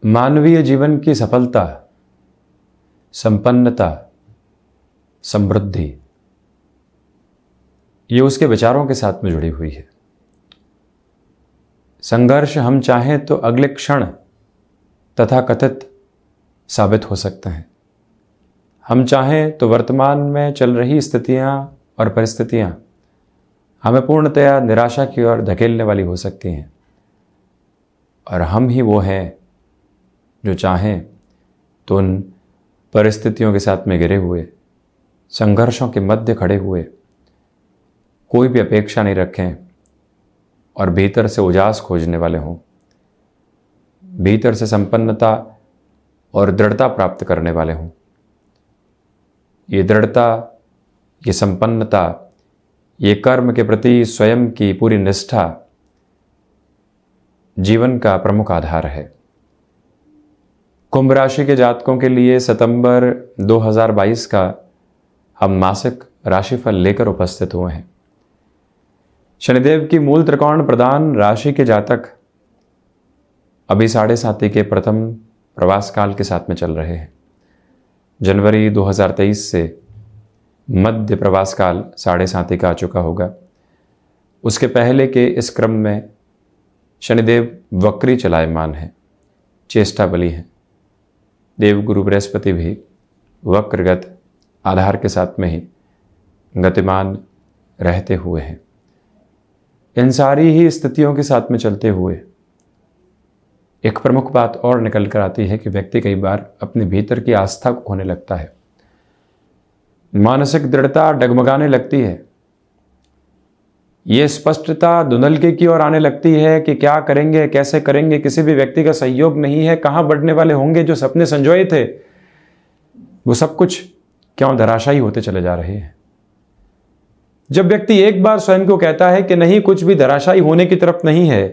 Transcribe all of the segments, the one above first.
मानवीय जीवन की सफलता, संपन्नता, समृद्धि, ये उसके विचारों के साथ में जुड़ी हुई है। संघर्ष हम चाहें तो अगले क्षण तथाकथित साबित हो सकते हैं। हम चाहें तो वर्तमान में चल रही स्थितियां और परिस्थितियां हमें पूर्णतया निराशा की ओर धकेलने वाली हो सकती हैं, और हम ही वो हैं जो चाहें तो उन परिस्थितियों के साथ में घिरे हुए, संघर्षों के मध्य खड़े हुए कोई भी अपेक्षा नहीं रखें और भीतर से उजास खोजने वाले हों, भीतर से संपन्नता और दृढ़ता प्राप्त करने वाले हों। ये दृढ़ता, ये संपन्नता, ये कर्म के प्रति स्वयं की पूरी निष्ठा जीवन का प्रमुख आधार है। कुंभ राशि के जातकों के लिए सितंबर 2022 का हम मासिक राशिफल लेकर उपस्थित हुए हैं। शनिदेव की मूल त्रिकोण प्रधान राशि के जातक अभी 7.5 के प्रथम प्रवास काल के साथ में चल रहे हैं। जनवरी 2023 से मध्य प्रवास काल 7.5 का आ चुका होगा। उसके पहले के इस क्रम में शनिदेव वक्री चलायमान है, चेष्टा बली है। देवगुरु बृहस्पति भी वक्रगत आधार के साथ में ही गतिमान रहते हुए हैं। इन सारी ही स्थितियों के साथ में चलते हुए एक प्रमुख बात और निकल कर आती है कि व्यक्ति कई बार अपने भीतर की आस्था को खोने लगता है, मानसिक दृढ़ता डगमगाने लगती है, ये स्पष्टता धुंधलके की ओर आने लगती है कि क्या करेंगे, कैसे करेंगे, किसी भी व्यक्ति का सहयोग नहीं है, कहाँ बढ़ने वाले होंगे। जो सपने संजोए थे वो सब कुछ क्यों धराशायी होते चले जा रहे हैं। जब व्यक्ति एक बार स्वयं को कहता है कि नहीं, कुछ भी धराशायी होने की तरफ नहीं है,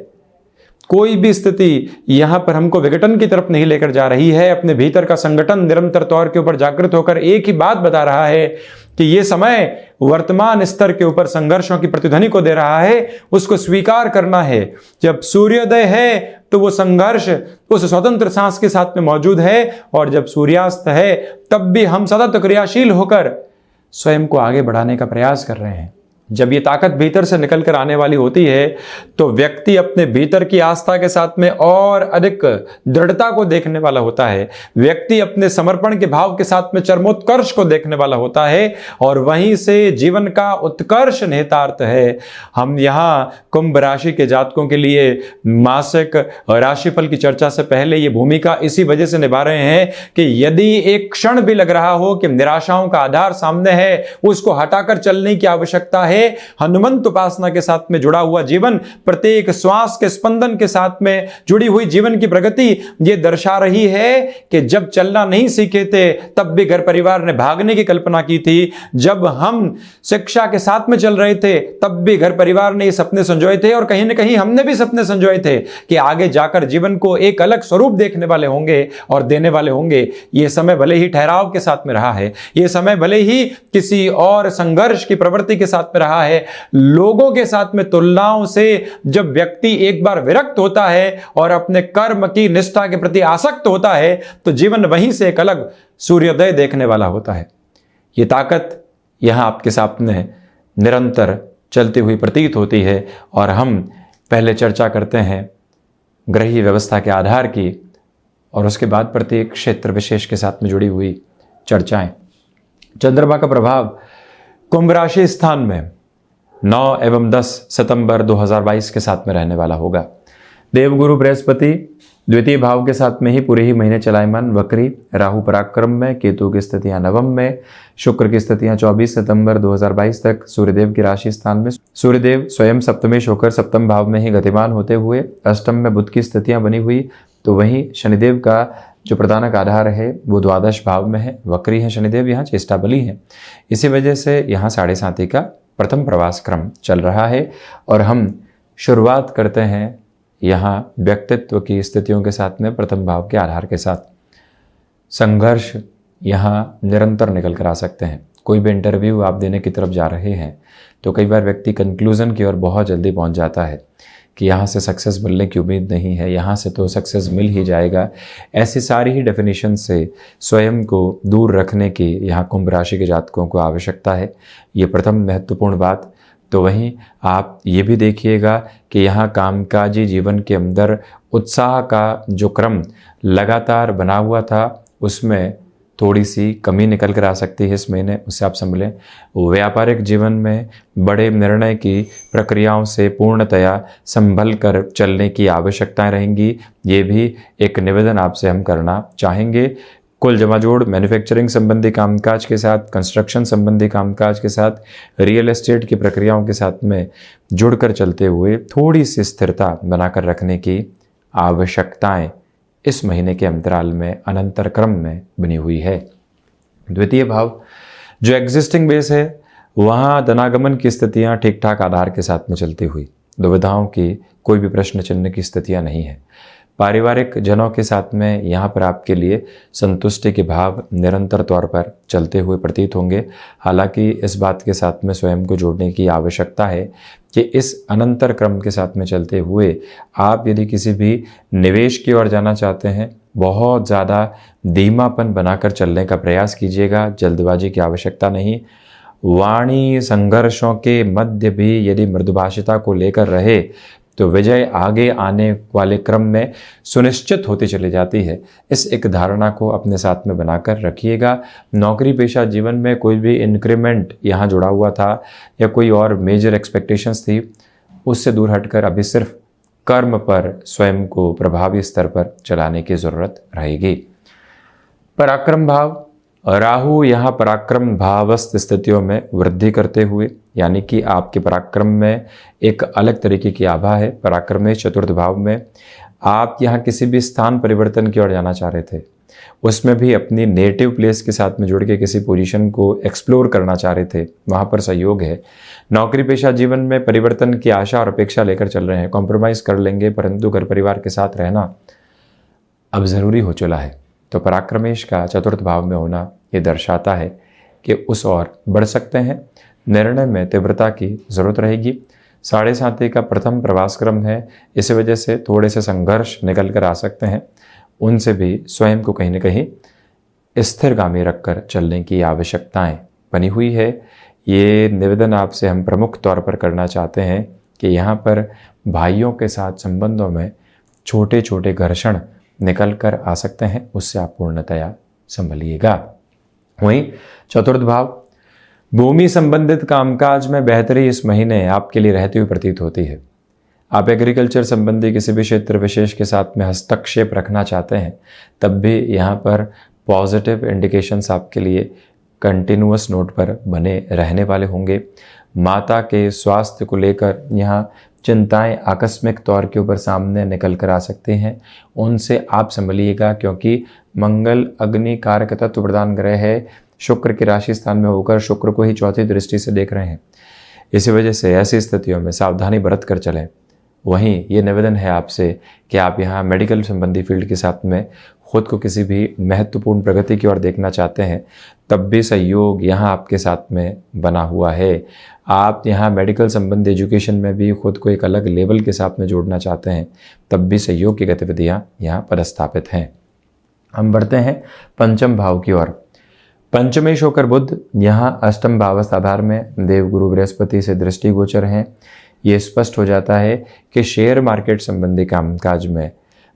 कोई भी स्थिति यहां पर हमको विघटन की तरफ नहीं लेकर जा रही है, अपने भीतर का संगठन निरंतर तौर के ऊपर जागृत होकर एक ही बात बता रहा है कि ये समय वर्तमान स्तर के ऊपर संघर्षों की प्रतिध्वनि को दे रहा है, उसको स्वीकार करना है। जब सूर्योदय है तो वो संघर्ष उस स्वतंत्र सांस के साथ में मौजूद है, और जब सूर्यास्त है तब भी हम सतत क्रियाशील होकर स्वयं को आगे बढ़ाने का प्रयास कर रहे हैं। जब ये ताकत भीतर से निकल कर आने वाली होती है तो व्यक्ति अपने भीतर की आस्था के साथ में और अधिक दृढ़ता को देखने वाला होता है। व्यक्ति अपने समर्पण के भाव के साथ में चरमोत्कर्ष को देखने वाला होता है, और वहीं से जीवन का उत्कर्ष निहितार्थ है। हम यहाँ कुंभ राशि के जातकों के लिए मासिक राशिफल की चर्चा से पहले ये भूमिका इसी वजह से निभा रहे हैं कि यदि एक क्षण भी लग रहा हो कि निराशाओं का आधार सामने है, उसको हटाकर चलने की आवश्यकता है। हनुमंत उपासना के साथ में जुड़ा हुआ जीवन, प्रत्येक श्वास के स्पंदन के साथ में जुड़ी हुई जीवन की प्रगति ये दर्शा रही है कि जब चलना नहीं सीखे थे तब भी घर परिवार ने भागने की कल्पना की थी, जब हम शिक्षा के साथ में चल रहे थे तब भी घर परिवार ने ये सपने संजोए थे, और कहीं ना कहीं हमने भी सपने संजोए थे कि आगे जाकर जीवन को एक अलग स्वरूप देखने वाले होंगे और देने वाले होंगे। ये समय भले ही ठहराव के साथ में रहा है, ये समय भले ही किसी और संघर्ष की प्रवृत्ति के साथ में रहा है, लोगों के साथ में तुलनाओं से जब व्यक्ति एक बार विरक्त होता है और अपने कर्म की निष्ठा के प्रति आसक्त होता है तो जीवन वहीं से एक अलग सूर्योदय देखने वाला होता है। ये ताकत यहां आपके सामने निरंतर चलती हुई प्रतीत होती है, और हम पहले चर्चा करते हैं ग्रही व्यवस्था के आधार की, और उसके बाद प्रत्येक क्षेत्र विशेष के साथ में जुड़ी हुई चर्चाएं। चंद्रमा का प्रभाव कुंभ राशि स्थान में 9 एवं 10 सितंबर 2022 के साथ में रहने वाला होगा। देवगुरु बृहस्पति द्वितीय भाव के साथ में ही पूरे ही महीने चलायमान वक्री, राहु पराक्रम में, केतु की स्थितियां नवम में, शुक्र की स्थितियां 24 सितंबर 2022 तक सूर्यदेव की राशि स्थान में। सूर्यदेव स्वयं सप्तमेश होकर सप्तम भाव में ही गतिमान होते हुए अष्टम में बुध की स्थितियां बनी हुई, तो वहीं शनिदेव का जो प्रधानक आधार है वो द्वादश भाव में है, वक्री है शनिदेव, यहाँ चेष्टा बली है। इसी वजह से यहाँ 7.5 का प्रथम प्रवास क्रम चल रहा है, और हम शुरुआत करते हैं यहाँ व्यक्तित्व की स्थितियों के साथ में प्रथम भाव के आधार के साथ। संघर्ष यहाँ निरंतर निकल कर आ सकते हैं। कोई भी इंटरव्यू आप देने की तरफ जा रहे हैं तो कई बार व्यक्ति कंक्लूजन की ओर बहुत जल्दी पहुँच जाता है कि यहाँ से सक्सेस मिलने की उम्मीद नहीं है, यहाँ से तो सक्सेस मिल ही जाएगा, ऐसी सारी ही डेफिनेशन से स्वयं को दूर रखने की यहाँ कुंभ राशि के जातकों को आवश्यकता है। ये प्रथम महत्वपूर्ण बात। तो वहीं आप ये भी देखिएगा कि यहाँ कामकाजी जीवन के अंदर उत्साह का जो क्रम लगातार बना हुआ था उसमें थोड़ी सी कमी निकल कर आ सकती है इस महीने, उससे आप संभलें। व्यापारिक जीवन में बड़े निर्णय की प्रक्रियाओं से पूर्णतया संभल कर चलने की आवश्यकताएं रहेंगी। ये भी एक निवेदन आपसे हम करना चाहेंगे। कुल जमाजोड़ मैन्युफैक्चरिंग संबंधी कामकाज के साथ, कंस्ट्रक्शन संबंधी कामकाज के साथ, रियल एस्टेट की प्रक्रियाओं के साथ में जुड़कर चलते हुए थोड़ी सी स्थिरता बनाकर रखने की आवश्यकताएं इस महीने के अंतराल में अनंतर क्रम में बनी हुई है। द्वितीय भाव जो एग्जिस्टिंग बेस है वहाँ धनागमन की स्थितियाँ ठीक ठाक आधार के साथ में चलती हुई, दुविधाओं की कोई भी प्रश्न चिन्ह की स्थितियाँ नहीं है। पारिवारिक जनों के साथ में यहाँ पर आपके लिए संतुष्टि के भाव निरंतर तौर पर चलते हुए प्रतीत होंगे। हालांकि इस बात के साथ में स्वयं को जोड़ने की आवश्यकता है कि इस अनंतर क्रम के साथ में चलते हुए आप यदि किसी भी निवेश की ओर जाना चाहते हैं, बहुत ज़्यादा धीमापन बनाकर चलने का प्रयास कीजिएगा, जल्दबाजी की आवश्यकता नहीं। वाणी संघर्षों के मध्य भी यदि मृदुभाषिता को लेकर रहे तो विजय आगे आने वाले क्रम में सुनिश्चित होती चली जाती है। इस एक धारणा को अपने साथ में बनाकर रखिएगा। नौकरी पेशा जीवन में कोई भी इंक्रीमेंट यहाँ जुड़ा हुआ था या कोई और मेजर एक्सपेक्टेशंस थी, उससे दूर हटकर अभी सिर्फ कर्म पर स्वयं को प्रभावी स्तर पर चलाने की ज़रूरत रहेगी। पराक्रम भाव राहु यहाँ पराक्रम भावस्थ स्थितियों में वृद्धि करते हुए, यानी कि आपके पराक्रम में एक अलग तरीके की आभा है। पराक्रम में चतुर्थ भाव में आप यहाँ किसी भी स्थान परिवर्तन की ओर जाना चाह रहे थे, उसमें भी अपनी नेटिव प्लेस के साथ में जुड़ के किसी पोजीशन को एक्सप्लोर करना चाह रहे थे, वहाँ पर सहयोग है। नौकरी पेशा जीवन में परिवर्तन की आशा और अपेक्षा लेकर चल रहे हैं, कॉम्प्रोमाइज़ कर लेंगे, परंतु घर परिवार के साथ रहना अब ज़रूरी हो चला है। तो पराक्रमेश का चतुर्थ भाव में होना ये दर्शाता है कि उस ओर बढ़ सकते हैं। निर्णय में तीव्रता की ज़रूरत रहेगी। 7.5 का प्रथम प्रवास क्रम है, इस वजह से थोड़े से संघर्ष निकल कर आ सकते हैं, उनसे भी स्वयं को कहीं न कहीं स्थिरगामी रखकर चलने की आवश्यकताएं बनी हुई है। ये निवेदन आपसे हम प्रमुख तौर पर करना चाहते हैं कि यहाँ पर भाइयों के साथ संबंधों में छोटे छोटे घर्षण निकल कर आ सकते हैं, उससे आप पूर्णतया संभलिएगा। वहीं चतुर्थ भाव भूमि संबंधित कामकाज में बेहतरी इस महीने आपके लिए रहती हुई प्रतीत होती है। आप एग्रीकल्चर संबंधी किसी भी क्षेत्र विशेष के साथ में हस्तक्षेप रखना चाहते हैं, तब भी यहाँ पर पॉजिटिव इंडिकेशंस आपके लिए कंटिन्यूअस नोट पर बने रहने वाले होंगे। माता के स्वास्थ्य को लेकर यहाँ चिंताएं आकस्मिक तौर के ऊपर सामने निकल कर आ सकते हैं, उनसे आप संभलिएगा, क्योंकि मंगल अग्नि कारक तत्व प्रदान ग्रह है, शुक्र के राशि स्थान में होकर शुक्र को ही चौथी दृष्टि से देख रहे हैं। इसी वजह से ऐसी स्थितियों में सावधानी बरत कर चलें। वहीं ये निवेदन है आपसे कि आप यहाँ मेडिकल संबंधी फील्ड के साथ में खुद को किसी भी महत्वपूर्ण प्रगति की ओर देखना चाहते हैं, तब भी सहयोग यहाँ आपके साथ में बना हुआ है। आप यहाँ मेडिकल संबंधी एजुकेशन में भी खुद को एक अलग लेवल के साथ में जोड़ना चाहते हैं, तब भी सहयोग की गतिविधियाँ यहाँ पदस्थापित हैं। हम बढ़ते हैं पंचम भाव की ओर। पंचमेश होकर बुध यहाँ अष्टम भावस्थ आधार में देवगुरु बृहस्पति से दृष्टिगोचर हैं। ये स्पष्ट हो जाता है कि शेयर मार्केट संबंधी कामकाज में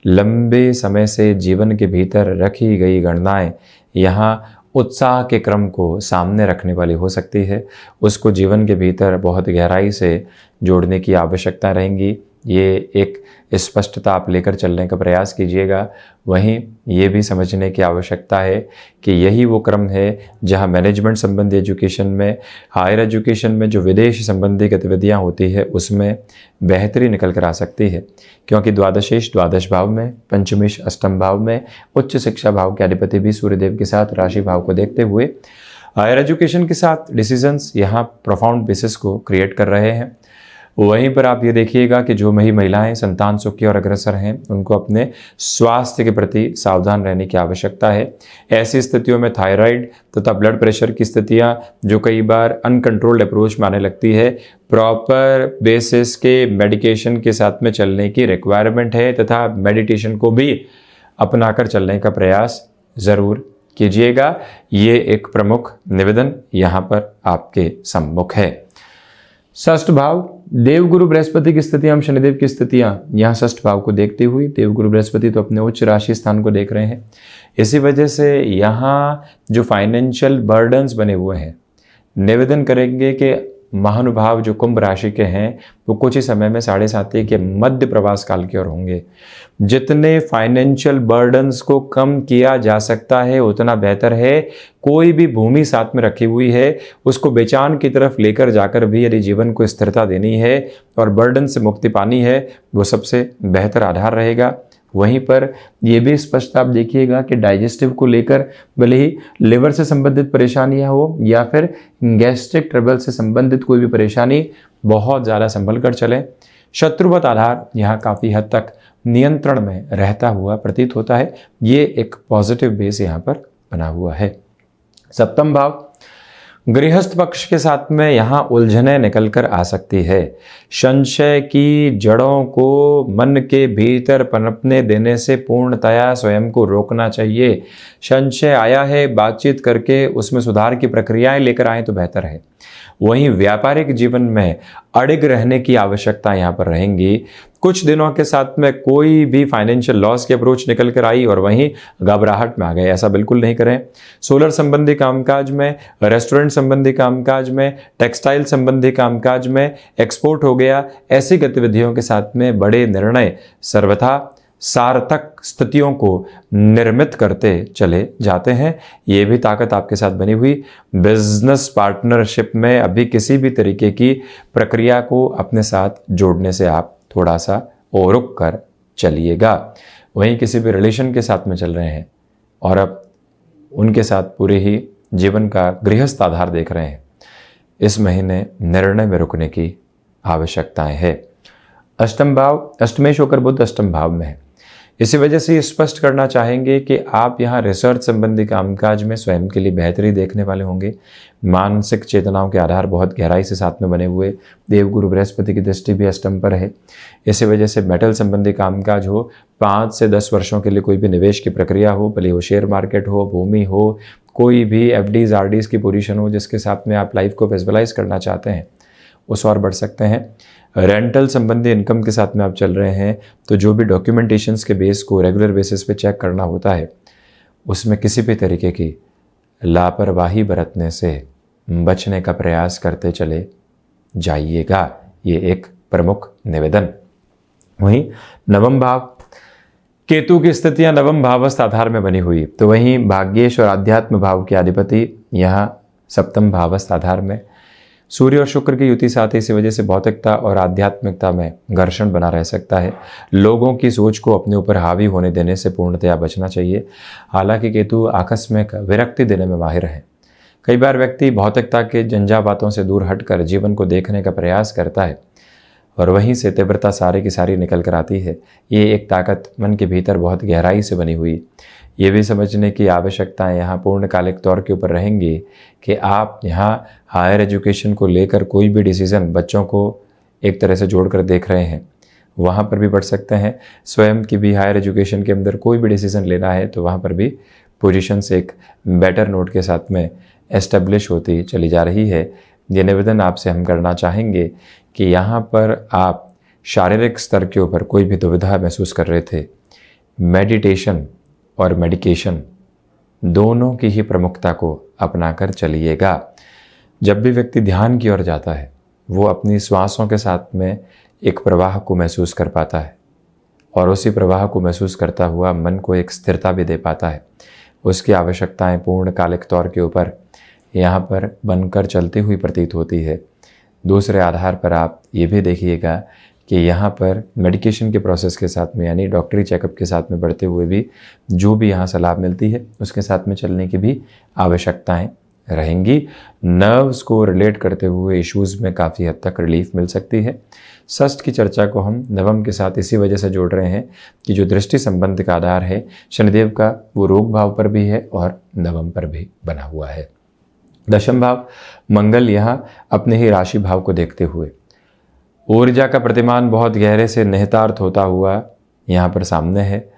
लंबे समय से जीवन के भीतर रखी गई गणनाएं यहाँ उत्साह के क्रम को सामने रखने वाली हो सकती है। उसको जीवन के भीतर बहुत गहराई से जोड़ने की आवश्यकता रहेंगी। ये एक स्पष्टता आप लेकर चलने का प्रयास कीजिएगा। वहीं ये भी समझने की आवश्यकता है कि यही वो क्रम है जहां मैनेजमेंट संबंधी एजुकेशन में, हायर एजुकेशन में जो विदेश संबंधी गतिविधियां होती है उसमें बेहतरी निकल कर आ सकती है, क्योंकि द्वादशेश द्वादश भाव में, पंचमेश अष्टम भाव में, उच्च शिक्षा भाव के अधिपति भी सूर्यदेव के साथ राशि भाव को देखते हुए हायर एजुकेशन के साथ डिसीजंस यहाँ प्रोफाउंड बेसिस को क्रिएट कर रहे हैं। वहीं पर आप ये देखिएगा कि जो महिलाएं संतान सुख की और अग्रसर हैं, उनको अपने स्वास्थ्य के प्रति सावधान रहने की आवश्यकता है। ऐसी स्थितियों में थायराइड तथा ब्लड प्रेशर की स्थितियां जो कई बार अनकंट्रोल्ड अप्रोच में आने लगती है, प्रॉपर बेसिस के मेडिकेशन के साथ में चलने की रिक्वायरमेंट है तथा मेडिटेशन को भी अपनाकर चलने का प्रयास ज़रूर कीजिएगा। ये एक प्रमुख निवेदन यहाँ पर आपके सम्मुख है। षष्ठ भाव, देवगुरु बृहस्पति की स्थितियां, शनिदेव की स्थितियां यहाँ षष्ठ भाव को देखते हुए, देवगुरु बृहस्पति तो अपने उच्च राशि स्थान को देख रहे हैं। इसी वजह से यहाँ जो फाइनेंशियल बर्डन्स बने हुए हैं, निवेदन करेंगे कि महानुभाव जो कुंभ राशि के हैं वो कुछ ही समय में 7.5 के मध्य प्रवास काल की ओर होंगे। जितने फाइनेंशियल बर्डन्स को कम किया जा सकता है उतना बेहतर है। कोई भी भूमि साथ में रखी हुई है उसको बेचान की तरफ लेकर जाकर भी यदि जीवन को स्थिरता देनी है और बर्डन से मुक्ति पानी है, वो सबसे बेहतर आधार रहेगा। वहीं पर यह भी स्पष्ट आप देखिएगा कि डाइजेस्टिव को लेकर भले ही लिवर से संबंधित परेशानियां हो या फिर गैस्ट्रिक ट्रबल से संबंधित कोई भी परेशानी, बहुत ज़्यादा संभल कर चलें। शत्रुवत आधार यहाँ काफ़ी हद तक नियंत्रण में रहता हुआ प्रतीत होता है। ये एक पॉजिटिव बेस यहाँ पर बना हुआ है। सप्तम भाव, गृहस्थ पक्ष के साथ में यहाँ उलझने निकल कर आ सकती है। संशय की जड़ों को मन के भीतर पनपने देने से पूर्णतया स्वयं को रोकना चाहिए। संशय आया है, बातचीत करके उसमें सुधार की प्रक्रियाएं लेकर आए तो बेहतर है। वहीं व्यापारिक जीवन में अड़िग रहने की आवश्यकता यहाँ पर रहेंगी। कुछ दिनों के साथ में कोई भी फाइनेंशियल लॉस की अप्रोच निकल कर आई और वहीं घबराहट में आ गए, ऐसा बिल्कुल नहीं करें। सोलर संबंधी कामकाज में, रेस्टोरेंट संबंधी कामकाज में, टेक्सटाइल संबंधी कामकाज में, एक्सपोर्ट हो गया, ऐसी गतिविधियों के साथ में बड़े निर्णय सर्वथा सार्थक स्थितियों को निर्मित करते चले जाते हैं। ये भी ताकत आपके साथ बनी हुई। बिजनेस पार्टनरशिप में अभी किसी भी तरीके की प्रक्रिया को अपने साथ जोड़ने से आप थोड़ा सा और रुक कर चलिएगा। वहीं किसी भी रिलेशन के साथ में चल रहे हैं और अब उनके साथ पूरे ही जीवन का गृहस्थ आधार देख रहे हैं, इस महीने निर्णय में रुकने की आवश्यकताएं है। अष्टम भाव, अष्टमेश होकर बुध अष्टम भाव में है। इसी वजह से ये स्पष्ट करना चाहेंगे कि आप यहाँ रिसर्च संबंधी कामकाज में स्वयं के लिए बेहतरी देखने वाले होंगे। मानसिक चेतनाओं के आधार बहुत गहराई से साथ में बने हुए, देवगुरु बृहस्पति की दृष्टि भी अष्टम पर है। इसी वजह से मेटल संबंधी कामकाज हो, 5 से 10 वर्षों के लिए कोई भी निवेश की प्रक्रिया हो, भले वो शेयर मार्केट हो, भूमि हो, कोई भी FDs RDs की पोजीशन हो जिसके साथ में आप लाइफ को विजुअलाइज करना चाहते हैं, उस और बढ़ सकते हैं। रेंटल संबंधी इनकम के साथ में आप चल रहे हैं तो जो भी डॉक्यूमेंटेशंस के बेस को रेगुलर बेसिस पे चेक करना होता है, उसमें किसी भी तरीके की लापरवाही बरतने से बचने का प्रयास करते चले जाइएगा। ये एक प्रमुख निवेदन। वहीं नवम भाव, केतु की स्थितियां नवम भावस्थ आधार में बनी हुई, तो वहीं भाग्येश और आध्यात्म भाव के अधिपति यहाँ सप्तम भावस्थ आधार में। सूर्य और शुक्र की युति साथ ही इसी वजह से भौतिकता और आध्यात्मिकता में घर्षण बना रह सकता है। लोगों की सोच को अपने ऊपर हावी होने देने से पूर्णतया बचना चाहिए। हालांकि केतु आकस्मिक विरक्ति देने में माहिर है। कई बार व्यक्ति भौतिकता के झंझावातों से दूर हटकर जीवन को देखने का प्रयास करता है और वहीं से तीव्रता सारी की सारी निकल कर आती है। ये एक ताकत मन के भीतर बहुत गहराई से बनी हुई। ये भी समझने की आवश्यकताएं यहाँ पूर्णकालिक तौर के ऊपर रहेंगी कि आप यहाँ हायर एजुकेशन को लेकर कोई भी डिसीज़न बच्चों को एक तरह से जोड़कर देख रहे हैं, वहाँ पर भी बढ़ सकते हैं। स्वयं की भी हायर एजुकेशन के अंदर कोई भी डिसीज़न लेना है तो वहाँ पर भी पोजीशंस एक बेटर नोट के साथ में एस्टेब्लिश होती चली जा रही है। ये निवेदन आपसे हम करना चाहेंगे कि यहाँ पर आप शारीरिक स्तर के ऊपर कोई भी दुविधा महसूस कर रहे थे, मेडिटेशन और मेडिकेशन दोनों की ही प्रमुखता को अपनाकर चलिएगा। जब भी व्यक्ति ध्यान की ओर जाता है वो अपनी श्वासों के साथ में एक प्रवाह को महसूस कर पाता है और उसी प्रवाह को महसूस करता हुआ मन को एक स्थिरता भी दे पाता है। उसकी आवश्यकताएं पूर्णकालिक तौर के ऊपर यहाँ पर बनकर चलती हुई प्रतीत होती है। दूसरे आधार पर आप ये भी देखिएगा कि यहाँ पर मेडिकेशन के प्रोसेस के साथ में यानी डॉक्टरी चेकअप के साथ में बढ़ते हुए भी जो भी यहाँ सलाह मिलती है उसके साथ में चलने की भी आवश्यकताएं रहेंगी। नर्व्स को रिलेट करते हुए इश्यूज़ में काफ़ी हद तक रिलीफ मिल सकती है। षष्ठ की चर्चा को हम नवम के साथ इसी वजह से जोड़ रहे हैं कि जो दृष्टि संबंध का आधार है शनिदेव का, वो रोग भाव पर भी है और नवम पर भी बना हुआ है। दशम भाव मंगल यहाँ अपने ही राशि भाव को देखते हुए ऊर्जा का प्रतिमान बहुत गहरे से निहितार्थ होता हुआ यहाँ पर सामने है।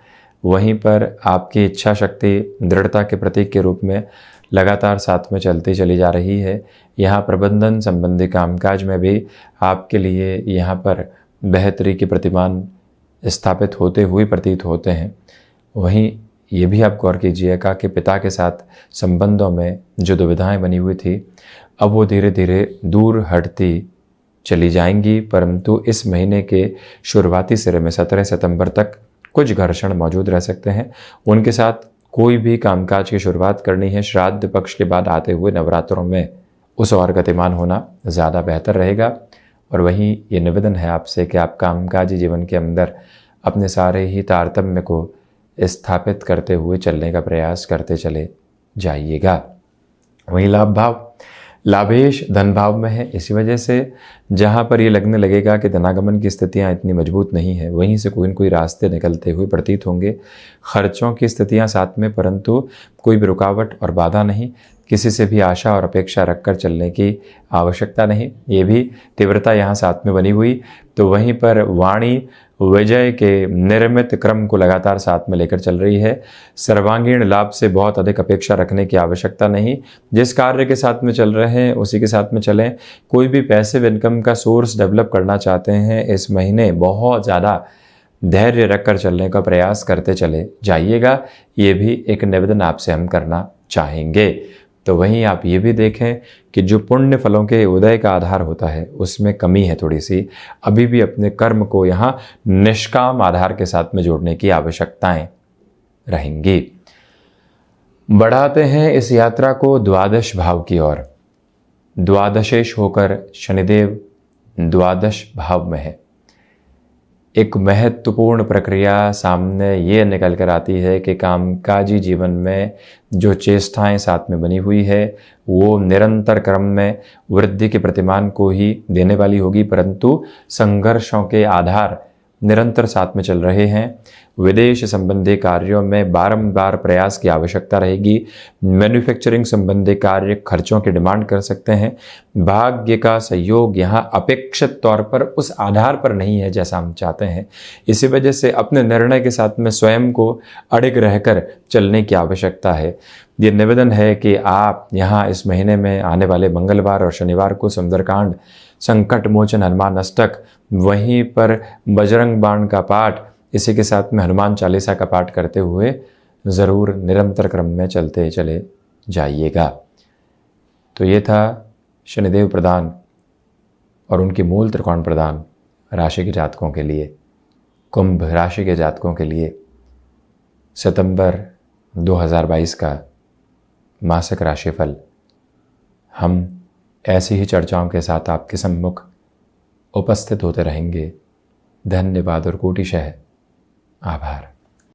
वहीं पर आपकी इच्छा शक्ति दृढ़ता के प्रतीक के रूप में लगातार साथ में चलती चली जा रही है। यहाँ प्रबंधन संबंधी कामकाज में भी आपके लिए यहाँ पर बेहतरी के प्रतिमान स्थापित होते हुए प्रतीत होते हैं। वहीं ये भी आप गौर कीजिएगा कि पिता के साथ संबंधों में जो दुविधाएं बनी हुई थी अब वो धीरे धीरे दूर हटती चली जाएंगी, परंतु इस महीने के शुरुआती सिरे में 17 सितंबर तक कुछ घर्षण मौजूद रह सकते हैं। उनके साथ कोई भी कामकाज की शुरुआत करनी है श्राद्ध पक्ष के बाद आते हुए नवरात्रों में, उस और गतिमान होना ज़्यादा बेहतर रहेगा। और वहीं ये निवेदन है आपसे कि आप कामकाजी जीवन के अंदर अपने सारे ही तारतम्य को स्थापित करते हुए चलने का प्रयास करते चले जाइएगा। वहीं लाभ भाव लाभेश धन भाव में है, इसी वजह से जहाँ पर ये लगने लगेगा कि धनागमन की स्थितियाँ इतनी मजबूत नहीं है, वहीं से कोई न कोई रास्ते निकलते हुए प्रतीत होंगे। खर्चों की स्थितियाँ साथ में, परंतु कोई भी रुकावट और बाधा नहीं। किसी से भी आशा और अपेक्षा रखकर चलने की आवश्यकता नहीं, ये भी तीव्रता यहाँ साथ में बनी हुई। तो वहीं पर वाणी विजय के निर्मित क्रम को लगातार साथ में लेकर चल रही है। सर्वांगीण लाभ से बहुत अधिक अपेक्षा रखने की आवश्यकता नहीं। जिस कार्य के साथ में चल रहे हैं उसी के साथ में चलें। कोई भी पैसिव इनकम का सोर्स डेवलप करना चाहते हैं इस महीने बहुत ज़्यादा धैर्य रखकर चलने का प्रयास करते चले जाइएगा। ये भी एक निवेदन आपसे हम करना चाहेंगे। तो वहीं आप ये भी देखें कि जो पुण्य फलों के उदय का आधार होता है उसमें कमी है थोड़ी सी। अभी भी अपने कर्म को यहाँ निष्काम आधार के साथ में जोड़ने की आवश्यकताएं रहेंगी। बढ़ाते हैं इस यात्रा को द्वादश भाव की ओर। द्वादशेश होकर शनिदेव द्वादश भाव में है। एक महत्वपूर्ण प्रक्रिया सामने ये निकल कर आती है कि कामकाजी जीवन में जो चेष्टाएं साथ में बनी हुई है वो निरंतर क्रम में वृद्धि के प्रतिमान को ही देने वाली होगी, परंतु संघर्षों के आधार निरंतर साथ में चल रहे हैं। विदेश संबंधी कार्यों में बारंबार प्रयास की आवश्यकता रहेगी। मैन्युफैक्चरिंग संबंधी कार्य खर्चों की डिमांड कर सकते हैं। भाग्य का सहयोग यहाँ अपेक्षित तौर पर उस आधार पर नहीं है जैसा हम चाहते हैं। इसी वजह से अपने निर्णय के साथ में स्वयं को अड़िग रहकर चलने की आवश्यकता है। ये निवेदन है कि आप यहाँ इस महीने में आने वाले मंगलवार और शनिवार को सुंदरकांड, संकट मोचन हनुमान अष्टक, वहीं पर बजरंग बाण का पाठ, इसी के साथ में हनुमान चालीसा का पाठ करते हुए ज़रूर निरंतर क्रम में चलते चले जाइएगा। तो ये था शनिदेव प्रदान और उनके मूल त्रिकोण प्रदान राशि के जातकों के लिए। कुंभ राशि के जातकों के लिए सितंबर 2022 का मासिक राशिफल हम ऐसी ही चर्चाओं के साथ आपके सम्मुख उपस्थित होते रहेंगे। धन्यवाद और कोटिशः आभार।